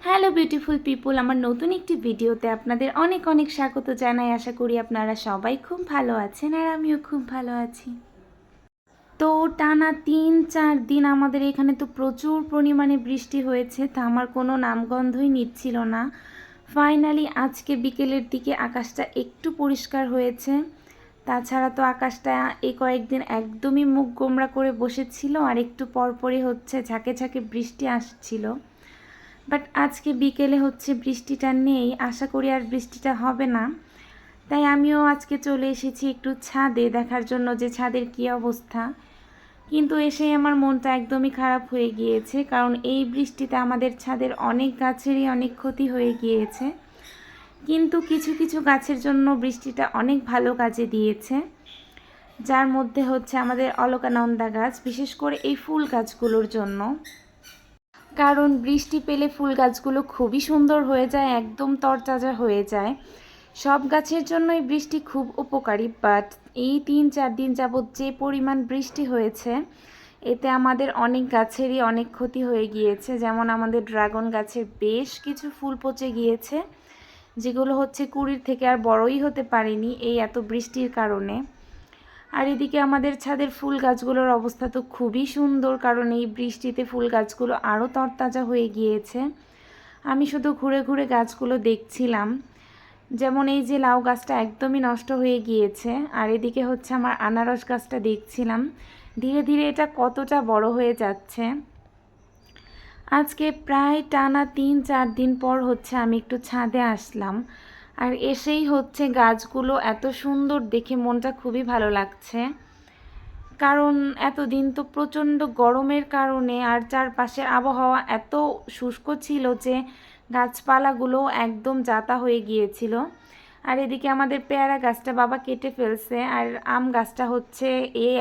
Hello beautiful people, আমার নতুন একটি ভিডিওতে আপনাদের অনেক অনেক স্বাগত জানাই। আশা করি আপনারা সবাই খুব ভালো আছেন আর আমিও খুব ভালো আছি। তো টানা ৩-৪ দিন আমাদের এখানে তো প্রচুর পরিমাণে বৃষ্টি হয়েছে, তা আমার কোনো নামগন্ধই নিচ্ছিল না। ফাইনালি আজকে বিকেলের দিকে আকাশটা একটু পরিষ্কার হয়েছে। তাছাড়া তো আকাশটা এই কয়েকদিন একদমই মুখ গোমড়া করে বসেছিল, আর একটু পরপরই হচ্ছে ঝাঁকে ঝাঁকে বৃষ্টি আসছিল। বাট আজকে বিকেলে হচ্ছে বৃষ্টিটা নেই, আশা করি আর বৃষ্টিটা হবে না। তাই আমিও আজকে চলে এসেছি একটু ছাদে দেখার জন্য যে ছাদের কী অবস্থা। কিন্তু এসেই আমার মনটা একদমই খারাপ হয়ে গিয়েছে, কারণ এই বৃষ্টিতে আমাদের ছাদের অনেক গাছেরই অনেক ক্ষতি হয়ে গিয়েছে। কিন্তু কিছু কিছু গাছের জন্য বৃষ্টিটা অনেক ভালো কাজে দিয়েছে, যার মধ্যে হচ্ছে আমাদের অলকানন্দা গাছ, বিশেষ করে এই ফুল গাছগুলোর জন্য। কারণ বৃষ্টি পেলে ফুল গাছগুলো খুবই সুন্দর হয়ে যায়, একদম তরতাজা হয়ে যায়। সব গাছের জন্যই বৃষ্টি খুব উপকারী, বাট এই ৩-৪ দিন যাবৎ যে পরিমাণ বৃষ্টি হয়েছে এতে আমাদের অনেক গাছেরই অনেক ক্ষতি হয়ে গিয়েছে। যেমন আমাদের ড্রাগন গাছের বেশ কিছু ফুল পচে গিয়েছে, যেগুলো হচ্ছে কুঁড়ির থেকে আর বড়ই হতে পারেনি এই এত বৃষ্টির কারণে। আর এদিকে আমাদের ছাদের ফুল গাছগুলোর অবস্থা তো খুবই সুন্দর, কারণ এই বৃষ্টিতে ফুল গাছগুলো আরও তরতাজা হয়ে গিয়েছে। আমি শুধু ঘুরে ঘুরে গাছগুলো দেখছিলাম। যেমন এই যে লাউ গাছটা একদমই নষ্ট হয়ে গিয়েছে, আর এদিকে হচ্ছে আমার আনারস গাছটা দেখছিলাম ধীরে ধীরে এটা কতটা বড় হয়ে যাচ্ছে। আজকে প্রায় টানা ৩-৪ দিন পর হচ্ছে আমি একটু ছাদে আসলাম, আর এসেই হচ্ছে গাছগুলো এত সুন্দর দেখে মনটা খুবই ভালো লাগছে। কারণ এতদিন তো প্রচণ্ড গরমের কারণে আর চারপাশের আবহাওয়া এত শুষ্ক ছিল যে গাছপালাগুলো একদম যাতা হয়ে গিয়েছিল। আর এদিকে আমাদের পেয়ারা গাছটা বাবা কেটে ফেলছে, আর আম গাছটা হচ্ছে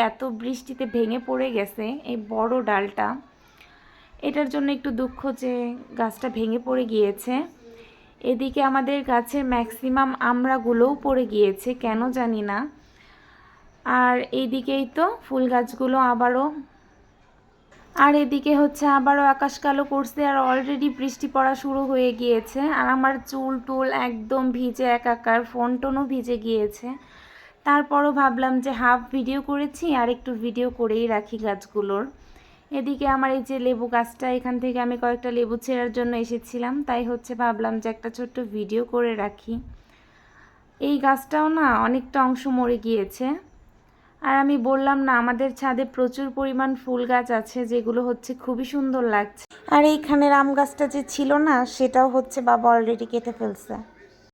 এত বৃষ্টিতে ভেঙে পড়ে গেছে, এই বড় ডালটা। এটার জন্য একটু দুঃখ যে গাছটা ভেঙে পড়ে গিয়েছে। এদিকে আমাদের গাছের ম্যাক্সিমাম আমড়াগুলোও পড়ে গিয়েছে, কেন জানি না। আর এইদিকেই তো ফুল গাছগুলো এদিকে হচ্ছে আবারও আকাশ কালো করছে, আর অলরেডি বৃষ্টি পড়া শুরু হয়ে গিয়েছে। আর আমার চুল টুল একদম ভিজে একাকার, ফোন টোনও ভিজে গিয়েছে। তারপরও ভাবলাম যে হাফ ভিডিও করেছি, আর একটু ভিডিও করেই রাখি গাছগুলোর। এদিকে আমার এই যে লেবু গাছটা, এখান থেকে আমি কয়েকটা লেবু ছেঁড়ার জন্য এসেছিলাম, তাই হচ্ছে ভাবলাম যে একটা ছোট্ট ভিডিও করে রাখি। এই গাছটাও না অনেকটা অংশ মরে গিয়েছে। আর আমি বললাম না, আমাদের ছাদে প্রচুর পরিমাণ ফুল গাছ আছে, যেগুলো হচ্ছে খুবই সুন্দর লাগছে। আর এইখানের আম গাছটা যে ছিল না, সেটাও হচ্ছে বাবা অলরেডি কেটে ফেলছে।